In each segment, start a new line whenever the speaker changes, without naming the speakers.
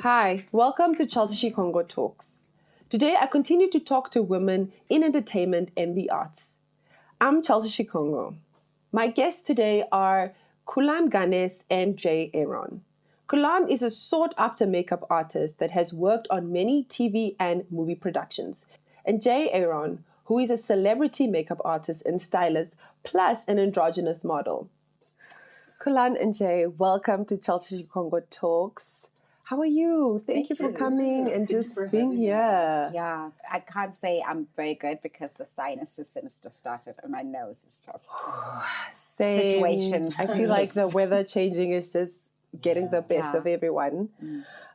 Hi, welcome to Chelsi Shikongo Talks. Today I continue to talk to women in entertainment and the arts. I'm Chelsi Shikongo. My guests today are Kulan Ganes and Aeron. Kulan is a sought-after makeup artist that has worked on many TV and movie productions. And Aeron, who is a celebrity makeup artist and stylist, plus an androgynous model. Kulan and Jay, welcome to Chelsi Shikongo Talks. How are you? Thank you for coming and just being here.
Yeah, I can't say I'm very good because the sinus since just started and my nose is just
Same.
situation.
I feel like the weather changing is just getting the best of everyone.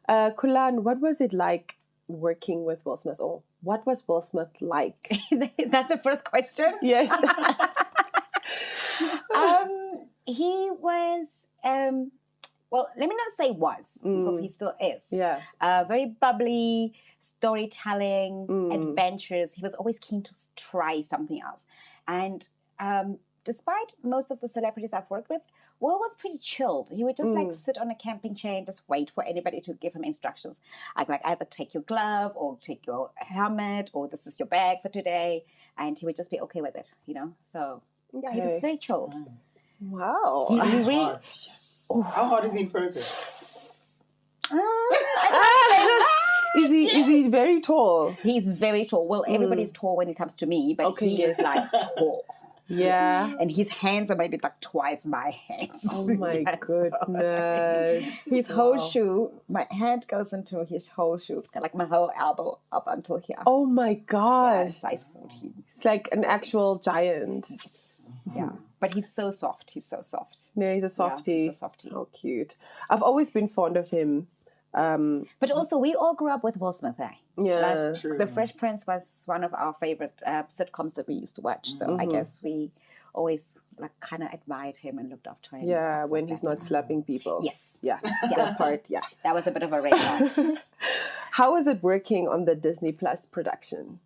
Kulan, what was it like working with Will Smith? Or what was Will Smith like?
That's the first question?
Yes.
He was... well, let me not say was, because he still is.
Yeah.
Very bubbly, storytelling, adventurous. He was always keen to try something else. And despite most of the celebrities I've worked with, Will was pretty chilled. He would just like sit on a camping chair and just wait for anybody to give him instructions. Like either take your glove or take your helmet or this is your bag for today. And he would just be okay with it, you know? So yeah, he was very chilled.
Wow.
He's really...
Hot. Yes. How hot is he in person?
Is he very tall?
He's very tall. Well, everybody's tall when it comes to me, but he is like tall.
Yeah.
And his hands are maybe like twice my hands.
Oh my goodness.
His whole shoe, my hand goes into his whole shoe, like my whole elbow up until here.
Oh my
Yeah,
gosh.
size 14.
It's like an actual giant.
Yeah. But he's so soft. He's so soft.
Yeah, he's a softie.
Yeah, he's a softie.
How cute. I've always been fond of him.
But also, we all grew up with Will Smith, eh?
Yeah.
Like,
True.
The Fresh Prince was one of our favorite sitcoms that we used to watch. So I guess we always like kind of admired him and looked up to him.
Yeah,
and
when
stuff
he's
like
not slapping people.
Yes.
Yeah, that part, yeah.
that was a bit of a red flag.
How is it working on the Disney Plus production?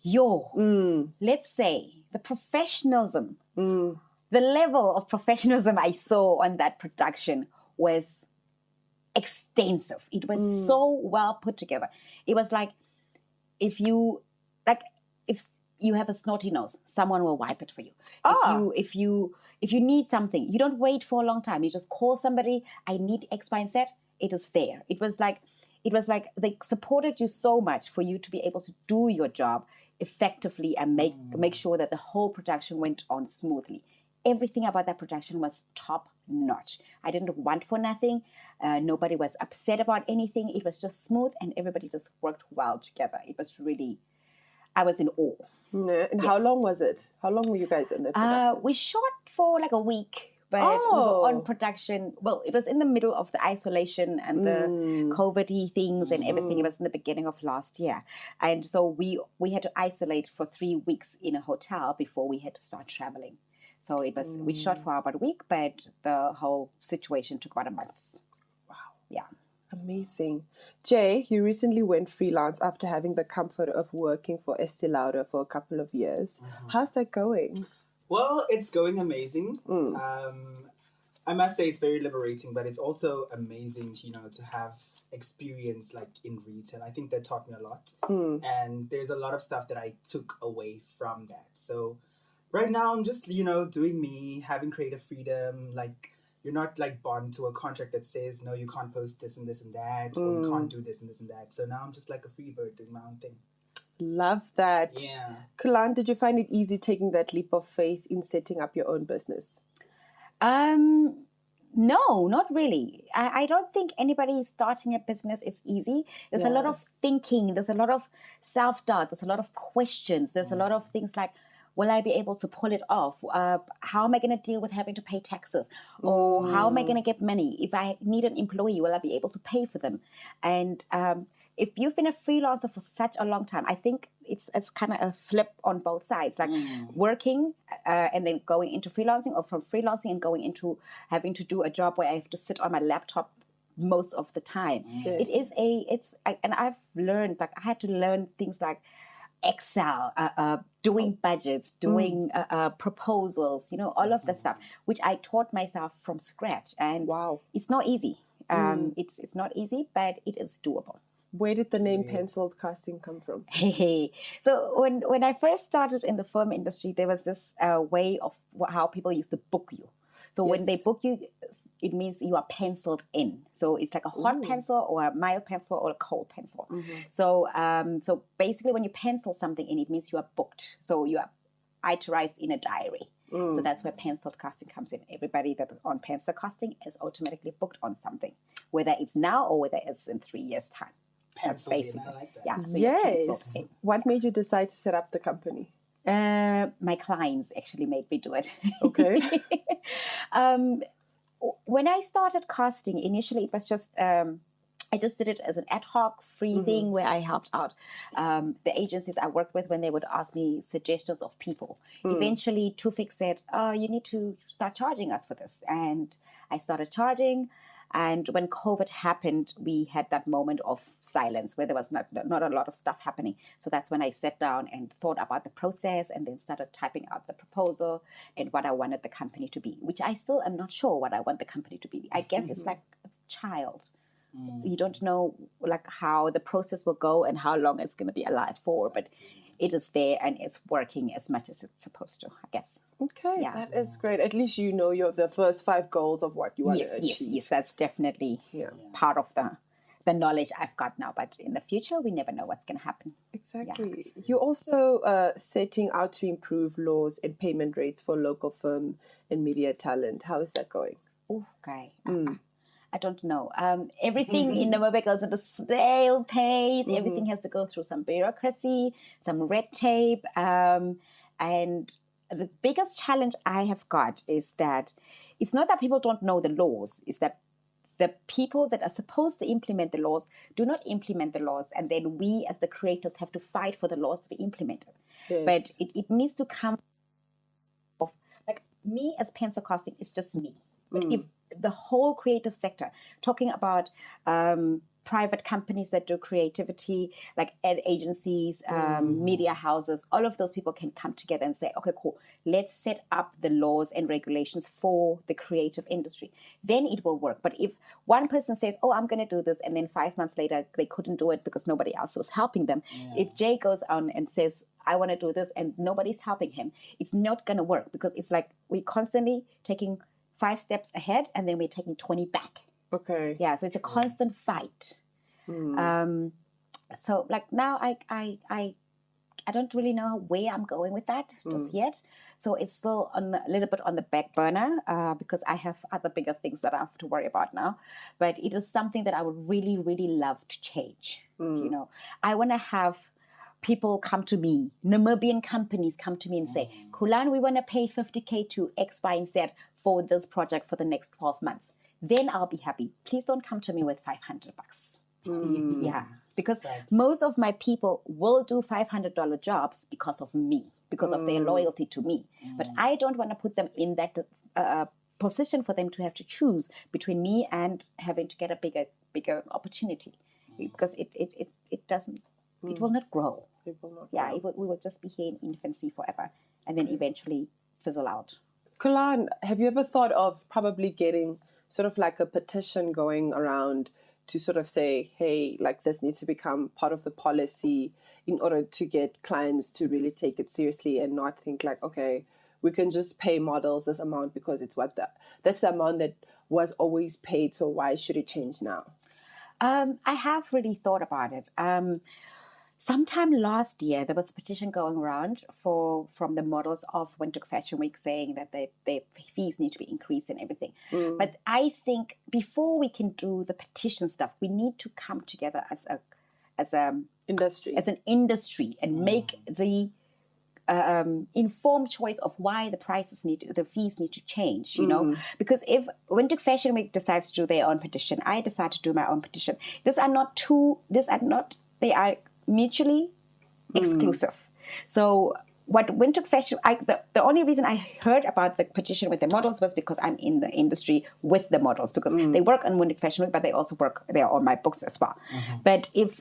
Let's say the professionalism, the level of professionalism I saw on that production was extensive. It was so well put together. It was like if you have a snotty nose, someone will wipe it for you. If you need something, you don't wait for a long time. You just call somebody. I need X, Y, and Z. It is there. It was like they supported you so much for you to be able to do your job effectively and make sure that the whole production went on smoothly. Everything about that production was top notch. I didn't want for nothing. Nobody was upset about anything. It was just smooth and everybody just worked well together. It was really, I was in awe.
Yeah. And how long was it? How long were you guys in the production?
We shot for like a week. But we were on production. Well, it was in the middle of the isolation and the COVID-y things and everything. It was in the beginning of last year. And so we had to isolate for 3 weeks in a hotel before we had to start traveling. So it was we shot for about a week, but the whole situation took about a month.
Wow.
Yeah.
Amazing. Jay, you recently went freelance after having the comfort of working for Estee Lauder for a couple of years. How's that going?
Well, it's going amazing. I must say it's very liberating, but it's also amazing, to have experience like in retail. I think that taught me a lot. And there's a lot of stuff that I took away from that. So right now I'm just, doing me, having creative freedom. Like you're not like bound to a contract that says, no, you can't post this and this and that, or you can't do this and this and that. So now I'm just like a free bird doing my own thing.
Love that.
Yeah.
Kulan, did you find it easy taking that leap of faith in setting up your own business?
No, not really. I don't think anybody starting a business is easy. There's a lot of thinking. There's a lot of self-doubt. There's a lot of questions. There's a lot of things like, will I be able to pull it off? How am I going to deal with having to pay taxes? Or how am I going to get money? If I need an employee, will I be able to pay for them? And if you've been a freelancer for such a long time, I think it's kind of a flip on both sides, like working and then going into freelancing, or from freelancing and going into having to do a job where I have to sit on my laptop most of the time.
Yes.
And I've learned, like I had to learn things like Excel, doing budgets, doing proposals, all of that stuff, which I taught myself from scratch. And
Wow.
it's not easy. It's not easy, but it is doable.
Where did the name penciled casting come from?
So when I first started in the film industry, there was this way of how people used to book you. So when they book you, it means you are penciled in. So it's like a hot pencil or a mild pencil or a cold pencil. So so basically when you pencil something in, it means you are booked. So you are iterized in a diary. So that's where penciled casting comes in. Everybody that on pencil casting is automatically booked on something, whether it's now or whether it's in 3 years' time.
Pencil in, I like that.
Yeah. So
Yes. What made you decide to set up the company?
My clients actually made me do it.
Okay.
When I started casting, initially it was just I just did it as an ad hoc free thing where I helped out the agencies I worked with when they would ask me suggestions of people. Eventually, Tufik said, you need to start charging us for this. And I started charging. And when COVID happened, we had that moment of silence where there was not a lot of stuff happening. So that's when I sat down and thought about the process and then started typing out the proposal and what I wanted the company to be, which I still am not sure what I want the company to be. I guess it's like a child. You don't know like how the process will go and how long it's going to be alive for, but it is there and it's working as much as it's supposed to, I guess.
Okay, that is great. At least you know the first 5 goals of what you want to achieve.
Yes, that's definitely part of the knowledge I've got now. But in the future, we never know what's going to happen.
Exactly. You're also setting out to improve laws and payment rates for local film and media talent. How is that going?
Okay. I don't know. Everything in Namibia goes at a snail pace. Everything has to go through some bureaucracy, some red tape. And the biggest challenge I have got is that it's not that people don't know the laws. It's that the people that are supposed to implement the laws do not implement the laws. And then we as the creators have to fight for the laws to be implemented.
Yes.
But it needs to come of, like me as pencil casting is just me. But if the whole creative sector, talking about private companies that do creativity, like ad agencies, media houses, all of those people can come together and say, okay, cool, let's set up the laws and regulations for the creative industry. Then it will work. But if one person says, oh, I'm going to do this, and then 5 months later, they couldn't do it because nobody else was helping them. If Jay goes on and says, I want to do this, and nobody's helping him, it's not going to work because it's like we're constantly taking 5 steps ahead and then we're taking 20 back.
Okay.
Yeah, so it's a constant fight. So like now I don't really know where I'm going with that just yet. So it's still a little bit on the back burner because I have other bigger things that I have to worry about now. But it is something that I would really, really love to change. You know, I want to have people come to me, Namibian companies come to me and say, Kulan, we want to pay 50K to X, Y, and Z for this project for the next 12 months. Then I'll be happy. Please don't come to me with $500. Yeah, because most of my people will do $500 jobs because of me, because of their loyalty to me. But I don't want to put them in that position for them to have to choose between me and having to get a bigger opportunity, because it doesn't. It will not grow.
It will not grow.
We will just be here in infancy forever and then eventually fizzle out.
Kulan, have you ever thought of probably getting sort of like a petition going around to sort of say, hey, like this needs to become part of the policy in order to get clients to really take it seriously and not think like, okay, we can just pay models this amount because it's that's the amount that was always paid, so why should it change now?
I have really thought about it. Sometime last year, there was a petition going around from the models of Windhoek Fashion Week saying that their fees need to be increased and everything. But I think before we can do the petition stuff, we need to come together as an industry and make the informed choice of why the fees need to change, you know, because if Windhoek Fashion Week decides to do their own petition, I decide to do my own petition. They are mutually exclusive. So what Windhoek Fashion, the only reason I heard about the petition with the models was because I'm in the industry with the models, because they work on Windhoek Fashion Week, but they also they're on my books as well. But if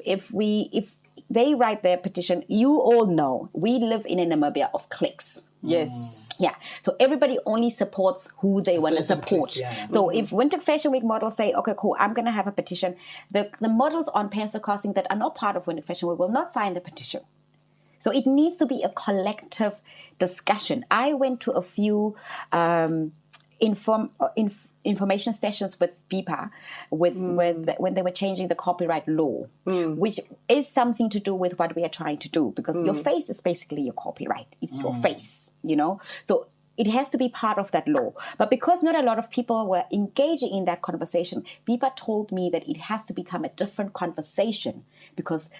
they write their petition, you all know we live in a Namibia of clicks.
Yes.
Yeah, so everybody only supports who they want to
certain
support.
clique, yeah.
So if Winter Fashion Week models say, okay, cool, I'm going to have a petition, the models on pencil casting that are not part of Winter Fashion Week will not sign the petition. So it needs to be a collective discussion. I went to a few information sessions with BIPA when they were changing the copyright law, which is something to do with what we are trying to do, because your face is basically your copyright. It's your face, you know. So it has to be part of that law. But because not a lot of people were engaging in that conversation, BIPA told me that it has to become a different conversation, because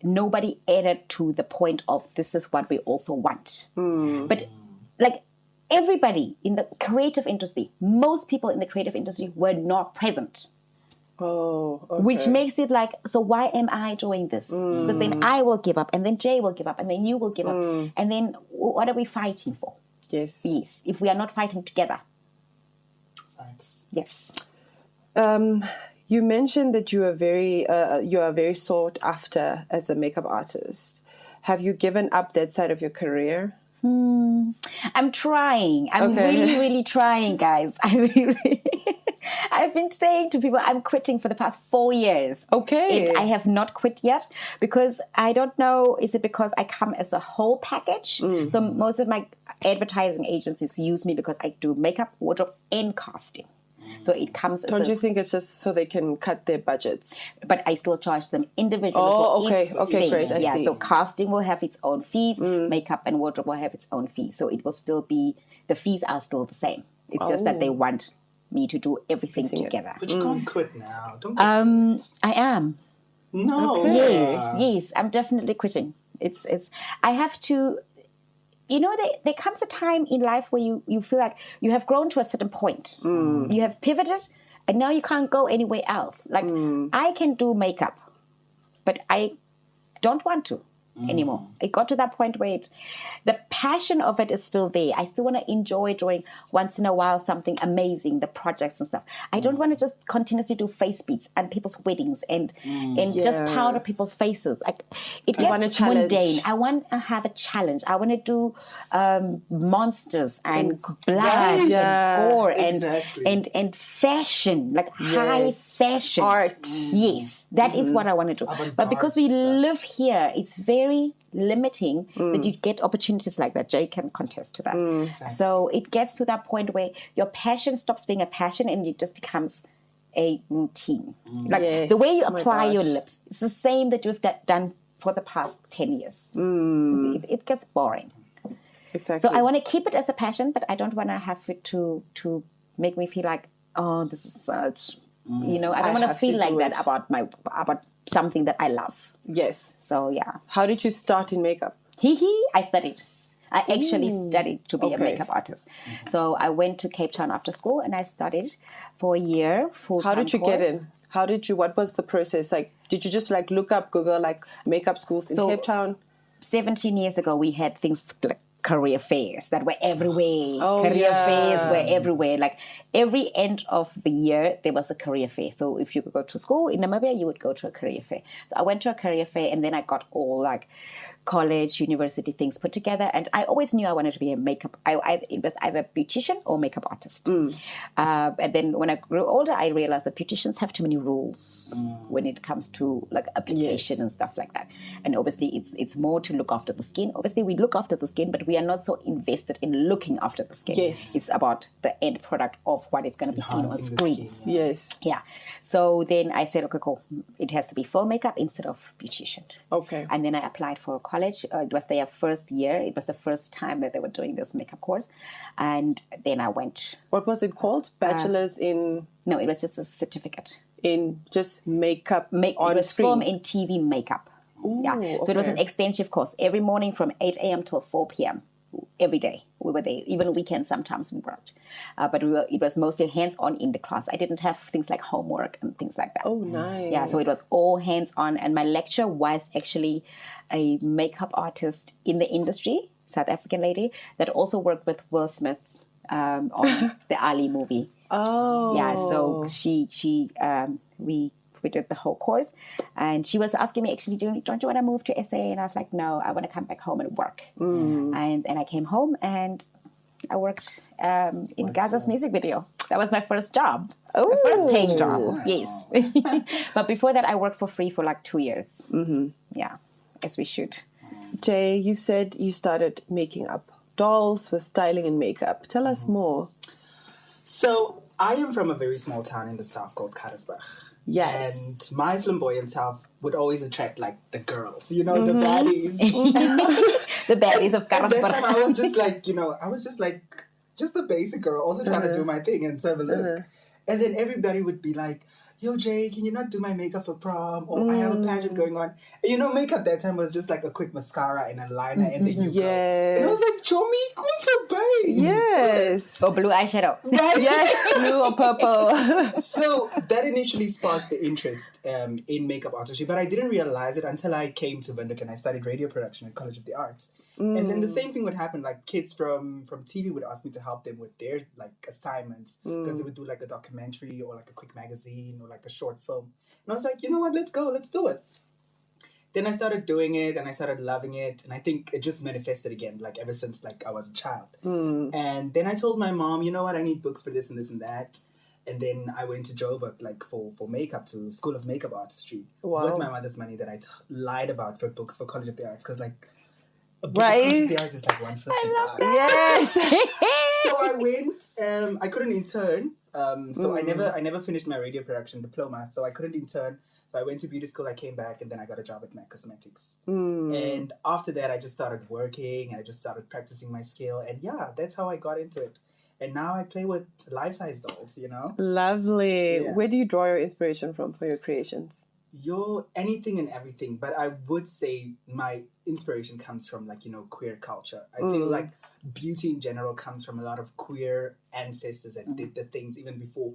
nobody added to the point of this is what we also want. But like everybody in the creative industry, most people in the creative industry were not present.
Oh, okay.
Which makes it like, so why am I doing this? Because then I will give up, and then Jay will give up, and then you will give up. And then what are we fighting for?
Yes.
Yes, if we are not fighting together.
Thanks.
Yes.
You mentioned that you are very sought after as a makeup artist. Have you given up that side of your career?
I'm trying. I'm really, really trying, guys. I've been saying to people I'm quitting for the past 4 years.
Okay.
And I have not quit yet, because I don't know, is it because I come as a whole package? So most of my advertising agencies use me because I do makeup, wardrobe, and casting. So it comes as
Don't you think it's just so they can cut their budgets?
But I still charge them individually.
Oh,
for
okay.
each
Okay,
thing.
great. I see.
So casting will have its own fees, makeup and wardrobe will have its own fees. So it will still be, the fees are still the same. It's just that they want me to do everything together.
But you can't quit now. Don't quit.
I am.
No.
Yes, I'm definitely quitting. It's I have to, you know, there comes a time in life where you feel like you have grown to a certain point. You have pivoted, and now you can't go anywhere else. Like, I can do makeup, but I don't want to anymore. It got to that point where the passion of it is still there. I still want to enjoy doing once in a while something amazing, the projects and stuff. I don't want to just continuously do face beats and people's weddings and just powder people's faces. It gets mundane. I want to have a challenge. I want to do monsters and blood and gore and fashion, like high fashion.
Art.
Yes, that is what I want to do. But because we live here, it's very limiting that you get opportunities like that. Jay can contest to that. So it gets to that point where your passion stops being a passion and it just becomes a routine. Like the way you apply your lips, it's the same that you've done for the past 10 years. It gets boring.
Exactly.
So I want to keep it as a passion, but I don't want to have it to make me feel like, oh, this is such, you know, I don't want to feel like that about something that I love.
Yes.
So yeah.
How did you start in makeup?
I studied. I actually studied to be a makeup artist. So I went to Cape Town after school and I studied for a year, full-time
How did you
course.
get in? What was the process? Like, did you just like look up, Google like makeup schools in Cape Town?
17 years ago, we had things like career fairs that were everywhere. Fairs were everywhere. Like every end of the year, there was a career fair. So if you could go to school in Namibia, you would go to a career fair. So I went to a career fair and then I got all like college, university things put together. And I always knew I wanted to be a makeup. It was either beautician or makeup artist. And then when I grew older, I realized that beauticians have too many rules when it comes to like application and stuff like that. And obviously it's more to look after the skin. Obviously we look after the skin, but we are not so invested in looking after the skin.
Yes.
It's about the end product of what is going to be seen on screen.
Yes.
Yeah. So then I said, okay, cool. It has to be full makeup instead of beautician.
Okay.
And then I applied for college. It was their first year. It was the first time that they were doing this makeup course. And then I went.
What was it called? Bachelor's in?
No, it was just a certificate.
In just makeup on
It was
screen?
film and TV makeup. So it was an extensive course. Every morning from 8 a.m. till 4 p.m. Every day we were there. Even weekends sometimes we worked. But it was mostly hands-on in the class. I didn't have things like homework and things like that.
Oh, nice.
Yeah, so it was all hands-on. And my lecturer was actually a makeup artist in the industry, South African lady, that also worked with Will Smith on the Ali movie.
Oh.
Yeah, so we did the whole course, and she was asking me, actually, don't you want to move to SA? And I was like, no, I want to come back home and work. And I came home, and I worked in Gaza's music video. That was my first job.
Oh.
My first paid job. Yes. But before that, I worked for free for like 2 years. Mm-hmm. Yeah, as we should.
Jay, you said you started making up dolls with styling and makeup. Tell us more.
So I am from a very small town in the south called Karasbach.
Yes.
And my flamboyant self would always attract like the girls, the baddies.
The baddies of
At that
Karasbach.
time I was just like, just the basic girl, also trying to do my thing and serve a look. And then everybody would be like, yo, Jay, can you not do my makeup for prom? Or I have a pageant going on. And makeup that time was just like a quick mascara and a liner and then you go. And I was like, Chomi, go for babe.
Yes.
Or blue eyeshadow.
Right?
Yes, blue or purple.
So that initially sparked the interest in makeup artistry, but I didn't realize it until I came to Windhoek and I studied radio production at College of the Arts. And then the same thing would happen, like kids from TV would ask me to help them with their like assignments because they would do like a documentary or like a quick magazine or like a short film. And I was like, you know what, let's go, let's do it. Then I started doing it and I started loving it. And I think it just manifested again, like ever since like I was a child. And then I told my mom, you know what, I need books for this and this and that. And then I went to Joburg like for makeup, to School of Makeup Artistry.
Wow.
With my mother's money that I lied about for books for College of the Arts because like a book
Right.
at College of the Arts is like $150.
Yes.
So I went. I couldn't intern. So I never finished my radio production diploma. So I couldn't intern. So I went to beauty school. I came back and then I got a job at MAC Cosmetics. And after that, I just started working and I just started practicing my skill. And yeah, that's how I got into it. And now I play with life-size dolls.
Lovely.
Yeah.
Where do you draw your inspiration from for your creations?
Anything and everything, but I would say my inspiration comes from like queer culture. I feel like beauty in general comes from a lot of queer ancestors that did the things even before.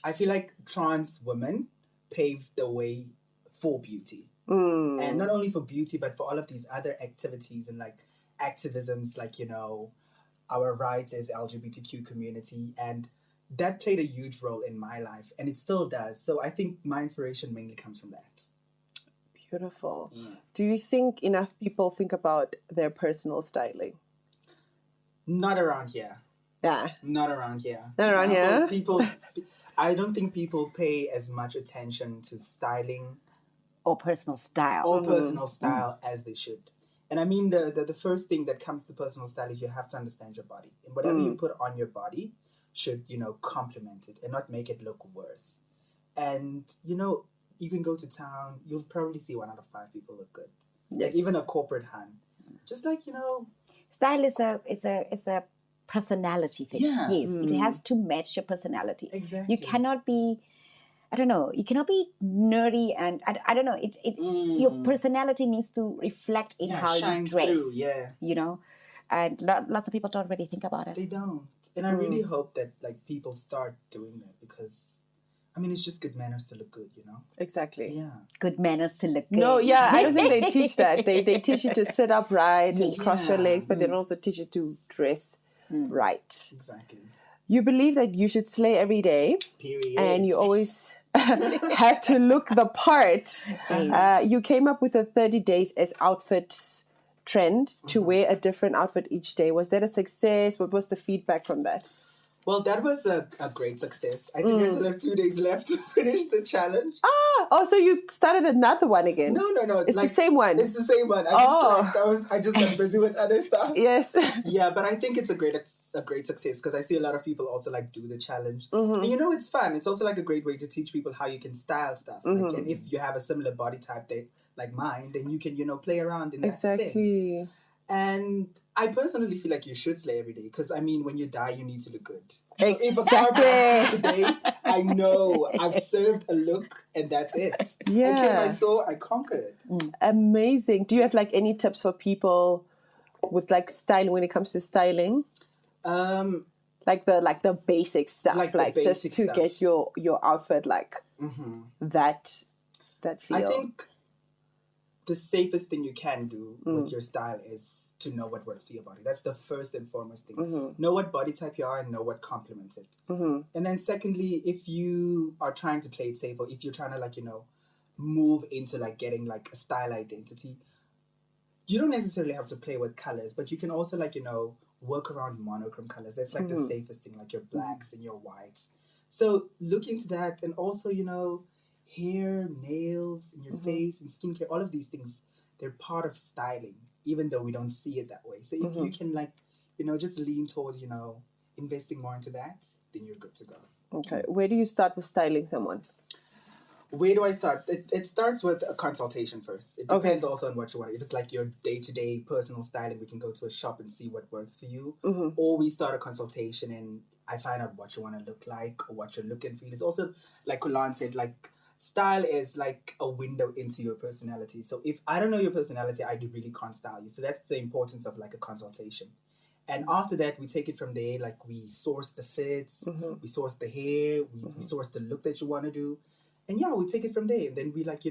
I feel like trans women paved the way for beauty, and not only for beauty but for all of these other activities and like activisms, like our rights as LGBTQ community, and that played a huge role in my life, and it still does. So I think my inspiration mainly comes from that.
Beautiful.
Yeah.
Do you think enough people think about their personal styling?
Not around here.
Yeah.
Not around here.
Not around here?
I don't think people pay as much attention to styling
Or personal style.
or personal style as they should. And I mean, the first thing that comes to personal style is you have to understand your body. And whatever you put on your body should, complement it and not make it look worse. And, you can go to town, you'll probably see 1 out of 5 people look good.
Yes.
Like even a corporate hand. Just like,
Style is a personality thing.
Yeah.
Yes, it has to match your personality.
Exactly.
You cannot be, you cannot be nerdy and I don't know. Your personality needs to reflect in how
shine
you dress.
through, yeah.
And lots of people don't really think about it.
They don't. And I really hope that like people start doing that because, I mean, it's just good manners to look good,
Exactly.
Yeah.
Good manners to look good.
No, yeah, I don't think they teach that. They teach you to sit upright and cross your legs, but they don't also teach you to dress right.
Exactly.
You believe that you should slay every day.
Period.
And you always have to look the part. You came up with a 30 days as outfits trend to wear a different outfit each day. Was that a success? What was the feedback from that?
Well, that was a great success. I think I still have 2 days left to finish the challenge.
Oh, so you started another one again?
No.
It's the same one.
It's the same one. I just got busy with other stuff.
Yes.
Yeah, but I think it's a great success because I see a lot of people also like do the challenge. And it's fun. It's also like a great way to teach people how you can style stuff. Like, and if you have a similar body type like mine, then you can, play around in that sense.
Exactly.
And I personally feel like you should slay every day because, I mean, when you die, you need to look good.
Exactly.
So if a part today, I know I've served a look and that's it.
Yeah.
I came, I saw, I conquered.
Amazing. Do you have like any tips for people with like styling when it comes to styling? Like the basic stuff,
Like
like
the
just
basic
to
stuff.
get your outfit like that feel.
I think the safest thing you can do with your style is to know what works for your body. That's the first and foremost thing. Know what body type you are and know what complements it. And then secondly, if you are trying to play it safe or if you're trying to like, move into like getting like a style identity, you don't necessarily have to play with colors, but you can also like, work around monochrome colors. That's like the safest thing, like your blacks and your whites. So look into that. And also, hair, nails, and your face and skincare, all of these things, they're part of styling, even though we don't see it that way. So if you can like, just lean towards, investing more into that, then you're good to go.
Okay. Where do you start with styling someone?
Where do I start? It starts with a consultation first. It depends also on what you want. If it's like your day-to-day personal styling, we can go to a shop and see what works for you. Or we start a consultation and I find out what you want to look like or what your look and feel is. Also, like Kulan said, like style is like a window into your personality. So if I don't know your personality, I really can't style you. So that's the importance of like a consultation. And after that, we take it from there. Like we source the fits, we source the hair, we source the look that you want to do. And yeah, we take it from there. And then we like,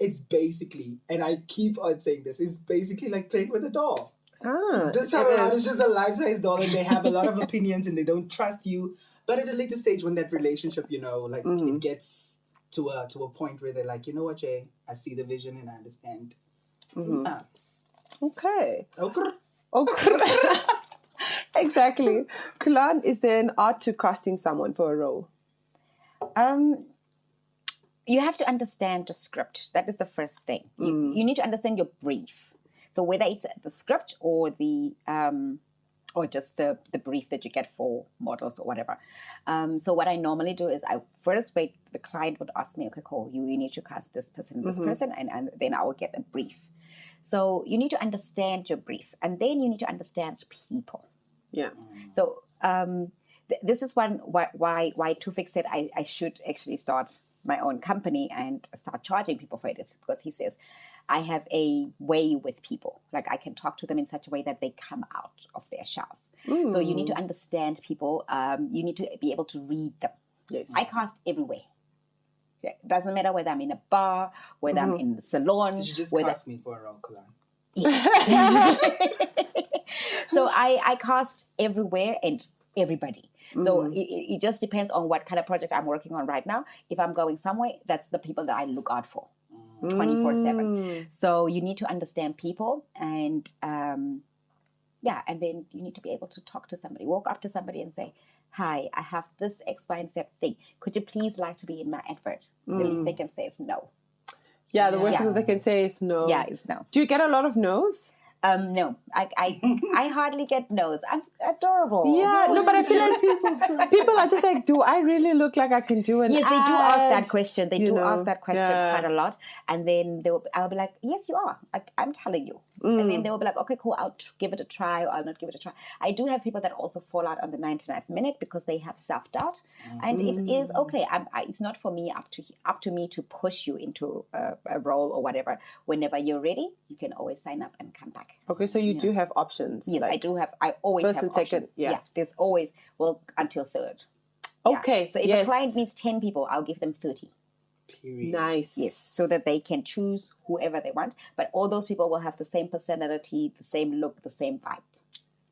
it's basically, and I keep on saying this, it's basically like playing with a doll. This time around, it's just a life-size doll and they have a lot of opinions and they don't trust you. But at a later stage when that relationship, like it gets to a point where they're like, you know what, Jay, I see the vision and I understand.
Okay. Exactly. Kulan, is there an art to casting someone for a role?
You have to understand the script. That is the first thing. You need to understand your brief. So whether it's the script or the or just the brief that you get for models or whatever. So what I normally do is I first wait. The client would ask me, okay, cool, you need to cast this person, and then I will get a brief. So you need to understand your brief, and then you need to understand people.
Yeah.
So this is why Tufik said I should actually start my own company and start charging people for it. It's because he says I have a way with people. Like I can talk to them in such a way that they come out of their shells. So you need to understand people. You need to be able to read them.
Yes.
I cast everywhere. It doesn't matter whether I'm in a bar, whether I'm in the salon.
Did you just cast me for a role, Kulan?
Yeah. So I cast everywhere and everybody. So it just depends on what kind of project I'm working on right now. If I'm going somewhere, that's the people that I look out for 24/7. So you need to understand people and and then you need to be able to talk to somebody, walk up to somebody and say, hi, I have this X, Y, and Z thing. Could you please like to be in my advert? The least they can say is no.
Yeah, the worst thing that they can say is no.
Yeah, is no.
Do you get a lot of no's?
No, I hardly get no's. I'm adorable.
Yeah, no, but I feel like people are just like, do I really look like I can do an ad?
Yes, they do ask that question. They do ask that question quite a lot. And then I'll be like, yes, you are. I'm telling you. And then they will be like, okay, cool, I'll give it a try or I'll not give it a try. I do have people that also fall out on the 99th minute because they have self-doubt. And it is okay. It's not for me up to me to push you into a role or whatever. Whenever you're ready, you can always sign up and come back.
Okay, so you do have options.
Yes, I do have. I always
first
have
and
options.
second. Yeah,
there's always, until third.
Okay.
So if a client needs 10 people, I'll give them 30.
Period.
Nice.
Yes, so that they can choose whoever they want. But all those people will have the same personality, the same look, the same vibe.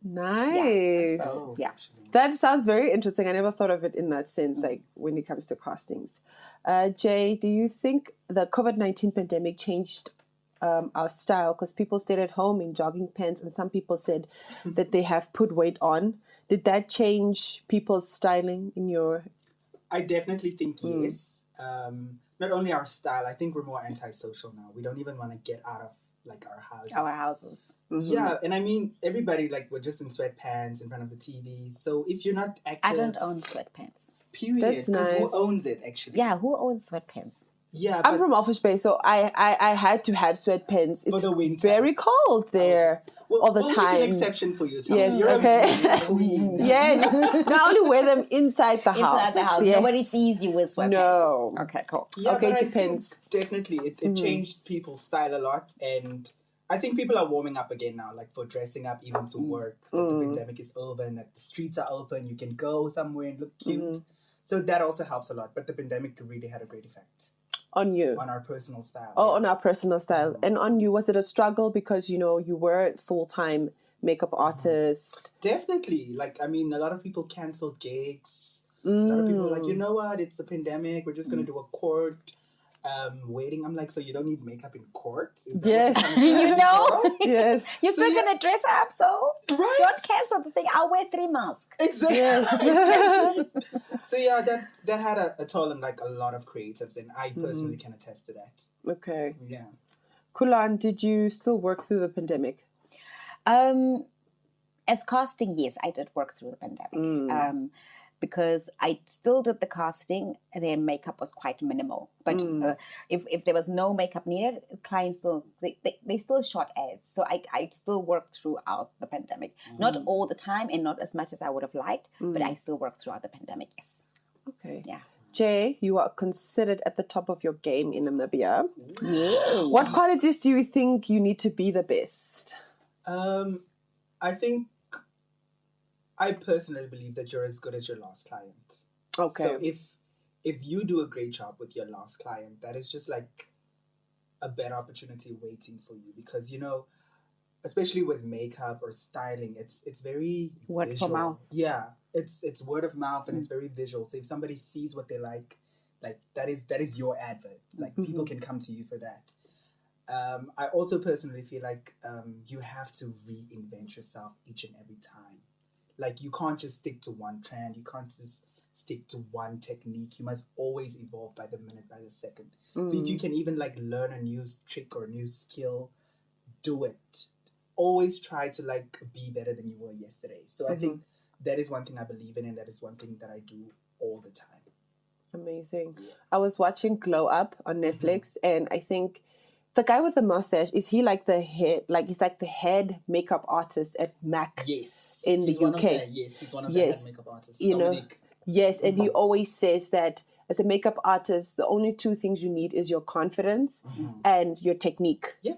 Nice.
Yeah. So,
That sounds very interesting. I never thought of it in that sense, like when it comes to castings. Jay, do you think the COVID-19 pandemic changed our style? Because people stayed at home in jogging pants and some people said that they have put weight on. Did that change people's styling in your...
I definitely think yes. Not only our style, I think we're more antisocial now. We don't even want to get out of like our houses. Yeah, and I mean, everybody we're just in sweatpants in front of the TV. So if you're not active...
I don't own sweatpants.
Period.
That's nice.
Who owns it, actually?
Yeah, who owns sweatpants?
Yeah,
I'm from Office Bay, so I had to have sweatpants. It's
the winter.
very cold there all the time.
Make an exception for you, Chelsea.
Yes,
You're
okay.
a queen.
Yes. No, I only wear them inside the house.
Inside the house.
Yes.
Nobody sees you with sweatpants.
No.
Okay, cool.
Yeah,
okay,
but
it depends.
Definitely, it changed people's style a lot, and I think people are warming up again now, like for dressing up, even to work. That the pandemic is over and that the streets are open. You can go somewhere and look cute. So that also helps a lot. But the pandemic really had a great effect.
On you?
On our personal style.
Oh, on our personal style. And on you, was it a struggle because, you were full-time makeup artist?
Definitely. A lot of people canceled gigs. A lot of people were like, you know what? It's a pandemic. We're just going to do a court waiting. I'm like, so you don't need makeup in court? Is that
Yes.
what you're
You
trying to
know?
say?
Yes.
You're still
yeah.
gonna dress up, so
Right?
don't cancel the thing. I'll wear 3 masks.
Exactly.
Yes.
So yeah, that had a toll on like a lot of creatives, and I personally can attest to that.
Okay.
Yeah.
Kulan, did you still work through the pandemic?
As casting, yes, I did work through the pandemic. Because I still did the casting, and their makeup was quite minimal. But if there was no makeup needed, clients still they still shot ads. So I still worked throughout the pandemic. Not all the time, and not as much as I would have liked, but I still worked throughout the pandemic. Yes.
Okay.
Yeah.
Jay, you are considered at the top of your game in Namibia.
Yeah.
What qualities do you think you need to be the best?
I think I personally believe that you're as good as your last client.
Okay.
So if you do a great job with your last client, that is just like a better opportunity waiting for you, because especially with makeup or styling, it's very
Word
visual.
for mouth.
Yeah, it's word of mouth, and it's very visual. So if somebody sees what they like that is your advert. Like people can come to you for that. I also personally feel like you have to reinvent yourself each and every time. Like you can't just stick to one trend. You can't just stick to one technique. You must always evolve by the minute, by the second. So if you can even like learn a new trick or a new skill, do it. Always try to like be better than you were yesterday. So I think that is one thing I believe in, and that is one thing that I do all the time.
Amazing.
Yeah.
I was watching Glow Up on Netflix, and I think the guy with the mustache, is he like the head, like he's like the head makeup artist at MAC?
Yes.
In the UK.
He's one of the head makeup artists.
You know,
Dominic.
yes, and he always says that as a makeup artist, the only 2 things you need is your confidence and your technique.
Yeah.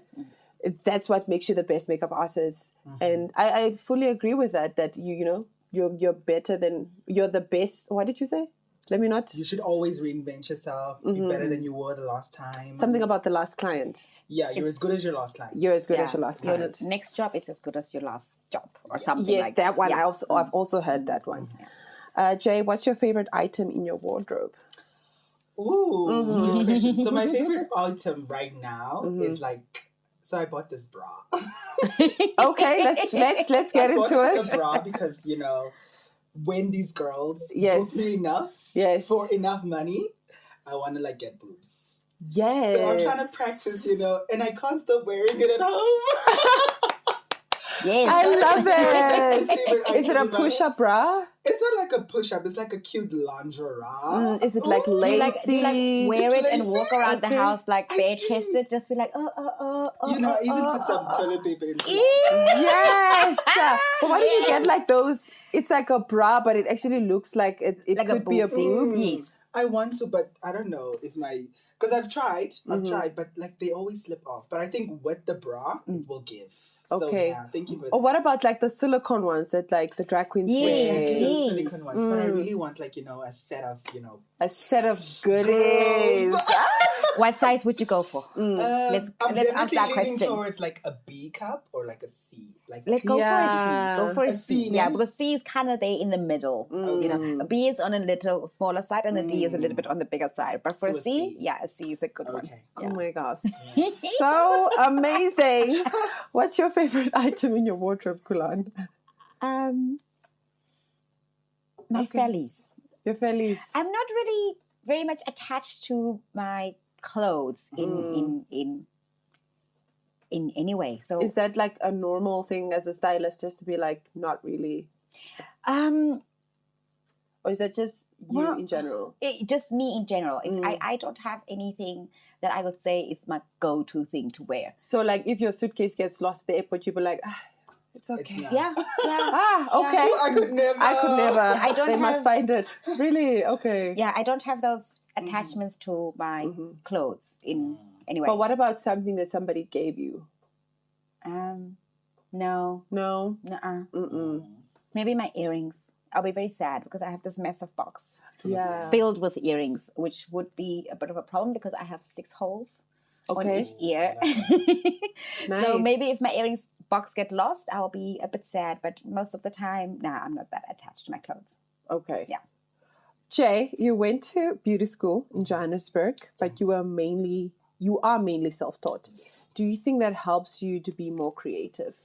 That's what makes you the best makeup artist. And I fully agree with that, that you're better than, you're the best. What did you say? Let me not.
You should always reinvent yourself. Be better than you were the last time.
Something about the last client.
Yeah, you're as good as your last client.
You're as good as your last client.
Your next job is as good as your last job, or something
Yes,
like
that one.
Yeah.
I've also heard that one. Jay, what's your favorite item in your wardrobe?
Ooh, good question. So my favorite item right now is like, so I bought this bra.
Okay, let's get
I bought
into it.
the bra because when these girls
Yes.
book me enough for enough money, I want to like get boobs.
Yes.
So I'm trying to practice, and I can't stop wearing it at home.
Yes.
I love
That's my
it.
favorite
Is it a
item.
push-up bra?
It's not like a push-up. It's like a cute lingerie.
Is it like
Ooh.
lacy?
Do you like wear it and walk around the
Okay.
house like
I
bare-chested, just be like,
I even put some toilet paper in.
Yes. But why do you get like those? It's like a bra, but it actually looks like it
Like
could be a boob.
Yes.
I want to, but I don't know if because I've tried, but like they always slip off. But I think with the bra, it will give.
Okay.
So, yeah, thank you for that.
Or what about like the silicone ones that like the drag queens
Yes,
wear?
yes.
Those silicone ones, but I really want like a set of
A set of goodies.
What size would you go for? Let's
I'm
ask that
definitely leaning
question.
towards like a B cup or like a C. Like
Let's go for a C. Go for a
A
C.
C,
Yeah,
no?
because C is kind of there in the middle. A B is on a little smaller side, and the D is a little bit on the bigger side. But for
So
a
a
C,
C.
yeah, a C is a good one.
Okay.
Oh my gosh. So amazing. What's your favorite item in your wardrobe, Kulan?
My fellies.
Your fellies.
I'm not really very much attached to my clothes in any way. So
Is that like a normal thing as a stylist, just to be like not really? Or is that just you in general?
just me in general. I don't have anything that I would say is my go-to thing to wear.
So like if your suitcase gets lost at the airport, you'd be like, it's okay.
It's not.
Yeah.
Okay.
I could never.
I
don't
They must
have-
find it. Really? Okay.
Yeah, I don't have those attachments to my clothes in any way.
But what about something that somebody gave you?
No.
No?
Nuh-uh. Maybe my earrings. I'll be very sad because I have this massive box
Yeah.
filled with earrings, which would be a bit of a problem because I have 6 holes on
Okay.
each ear.
Nice.
So maybe if my earrings box get lost, I'll be a bit sad. But most of the time, I'm not that attached to my clothes.
Okay.
Yeah.
Jay, you went to beauty school in Johannesburg, but you are mainly self-taught. Do you think that helps you to be more creative?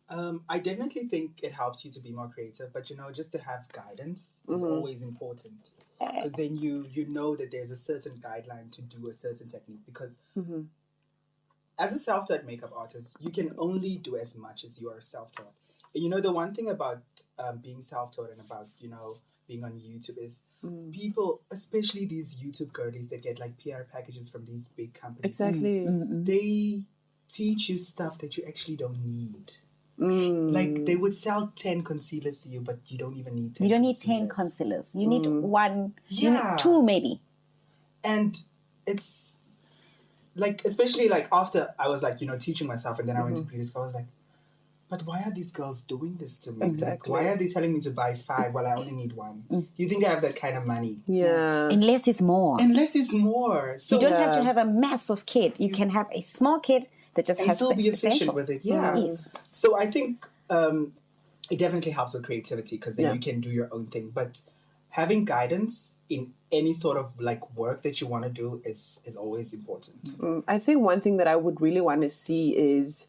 I definitely think it helps you to be more creative, but just to have guidance is always important, because then you know that there's a certain guideline to do a certain technique. Because as a self-taught makeup artist, you can only do as much as you are self-taught. And the one thing about being self-taught and about being on YouTube is people, especially these YouTube girlies that get like PR packages from these big companies.
Exactly.
They teach you stuff that you actually don't need. Like they would sell 10 concealers to you, but you don't even need 10.
You don't need 10 concealers. You need one, you
Yeah.
need 2 maybe.
And it's like, especially like after I was like, teaching myself, and then I went to beauty school, I was like, but why are these girls doing this to me?
Exactly.
Like, why are they telling me to buy 5 while I only need 1? Do you think I have that kind of money?
Yeah.
And less is more.
And less is more. So
You don't have to have a massive kit. You can have a small kit that just
and
has
still
the
be efficient
essentials.
with it. Yeah.
Yes.
So I think it definitely helps with creativity, because then you can do your own thing. But having guidance in any sort of like work that you want to do is always important.
I think one thing that I would really want to see is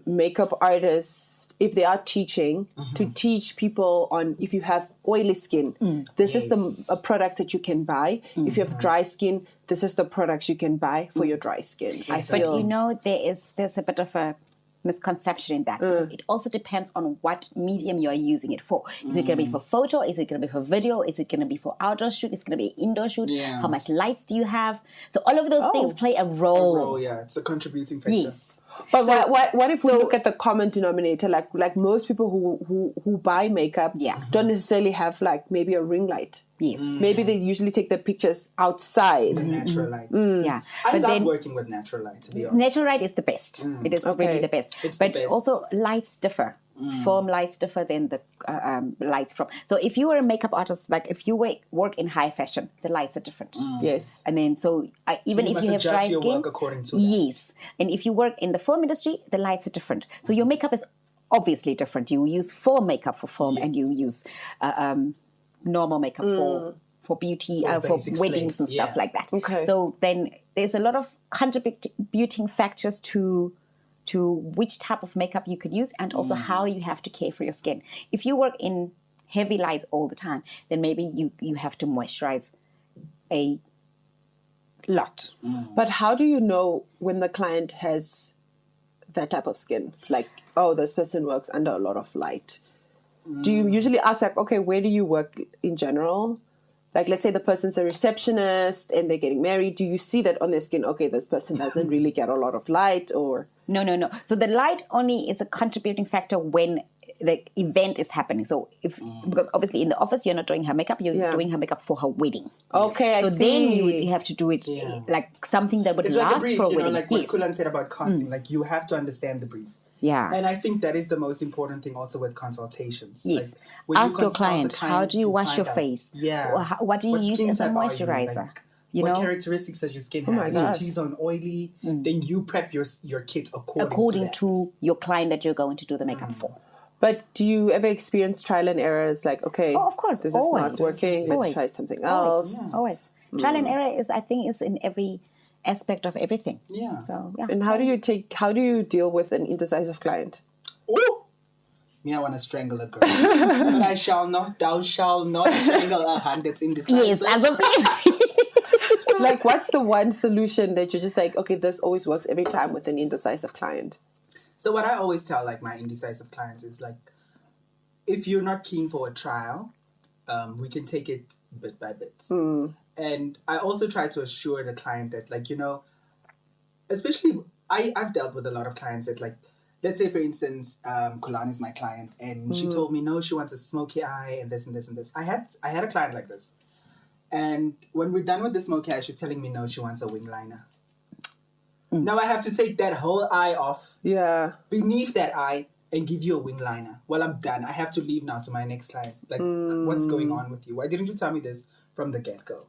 makeup artists, if they are teaching, to teach people on, if you have oily skin, this is the products that you can buy. If you have dry skin, this is the products you can buy for your dry skin. I feel,
But there's a bit of a misconception in that, because it also depends on what medium you are using it for. Is it going to be for photo? Is it going to be for video? Is it going to be for outdoor shoot? Is it going to be an indoor shoot?
Yeah.
How much lights do you have? So all of those things play a role.
Oh, yeah. It's a contributing factor.
Yes.
but what if we look at the common denominator? Like most people who buy makeup don't necessarily have like maybe a ring light.
Yes.
Maybe they usually take their pictures outside.
Natural light.
Yeah.
I love working with natural light, to be honest.
Natural light is the best. It is really the best.
It's the best.
Also lights differ. Foam lights differ than the lights from. So if you are a makeup artist, like if you work in high fashion, the lights are different.
Yes.
And then even if you have dry
your
skin,
work according to that.
yes. And if you work in the film industry, the lights are different. So your makeup is obviously different. You use foam makeup for film, and you use normal makeup for beauty, for
basic
weddings
slate.
and stuff like that.
Okay.
So then there's a lot of contributing factors to which type of makeup you could use, and also how you have to care for your skin. If you work in heavy lights all the time, then maybe you have to moisturize a lot.
But how do you know when the client has that type of skin? Like, oh, this person works under a lot of light. Do you usually ask like, okay, where do you work in general? Like, let's say the person's a receptionist and they're getting married. Do you see that on their skin? Okay, this person doesn't really get a lot of light, or...
No. So the light only is a contributing factor when the event is happening. So because obviously in the office you're not doing her makeup, you're doing her makeup for her wedding.
Okay, I
so
see.
then you have to do it like something that would
It's
last
like a brief,
for a wedding.
like what Kulan said about casting. Like, you have to understand the brief.
Yeah.
And I think that is the most important thing also with consultations.
Yes.
Like, when you
Ask your
consult a
client, how do you wash
find
your
out,
face?
Yeah.
Or what do you use
skin
as a
type are you?
moisturizer?
Like,
You
what
know,
characteristics does your skin
my
have? Is your
gosh.
T-zone oily? Then you prep your kit
according
to
to your client that you're going to do the makeup for.
But do you ever experience trial and errors? Like, okay,
Oh, of course,
this is not
always.
working. Let's
Always.
try something else.
Always. Trial and error is, I think, is in every aspect of everything.
Yeah.
So yeah.
And how do you deal with an indecisive client?
Ooh! Me, I want to strangle a girl. But I shall not, thou shalt not strangle a hand that's indecisive.
Yes, as a
Like, what's the one solution that you're just like, okay, this always works every time with an indecisive client?
So what I always tell like my indecisive clients is like, if you're not keen for a trial, we can take it bit by bit. And I also try to assure the client that, like, especially I've dealt with a lot of clients that, like, let's say for instance, Kulan is my client, and she told me no, she wants a smoky eye and this and this and this. I had a client like this, and when we're done with the smoky eye, she's telling me no, she wants a wing liner. Now I have to take that whole eye off
Yeah.
beneath that eye and give you a wing liner. Well, I'm done. I have to leave now to my next client. Like, what's going on with you? Why didn't you tell me this from the get-go?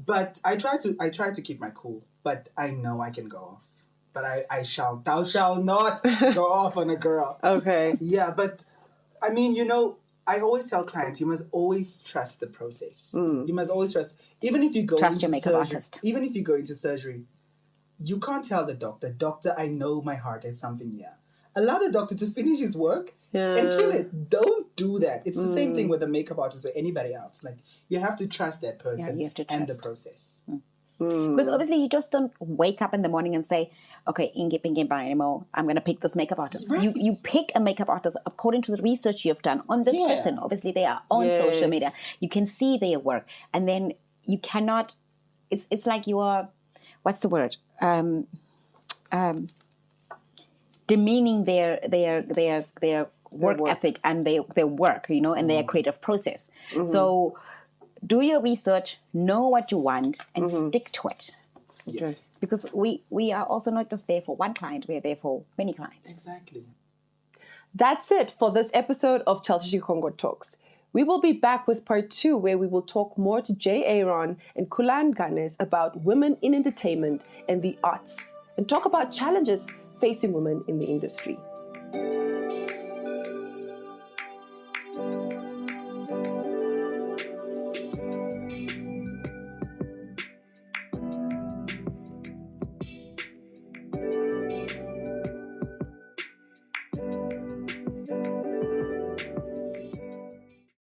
But I try to keep my cool. But I know I can go off. But thou shall not go off on a girl.
Okay.
Yeah, but I mean, I always tell clients, you must always trust the process. You must always trust, even if you go
Trust
into
your makeup
surgery,
artist.
even if you go into surgery, you can't tell the doctor, I know my heart has something here. Allow the doctor to finish his work and kill it. Don't do that. It's the same thing with a makeup artist or anybody else. Like, you have to trust that person
you have to
and the
trust.
process.
Because obviously you just don't wake up in the morning and say, okay, Inge Pinge Banimo, I'm going to pick this makeup artist.
Right.
You pick a makeup artist according to the research you've done on this person. Obviously they are on social media. You can see their work. And then you cannot, it's like you are, what's the word? Demeaning their work ethic and their work, you know, and their creative process. So do your research, know what you want, and stick to it.
Yeah.
Because we are also not just there for one client, we are there for many clients.
Exactly.
That's it for this episode of Chelsi Shikongo Talks. We will be back with part 2, where we will talk more to Aeron and Kulan Ganes about women in entertainment and the arts, and talk about challenges facing women in the industry.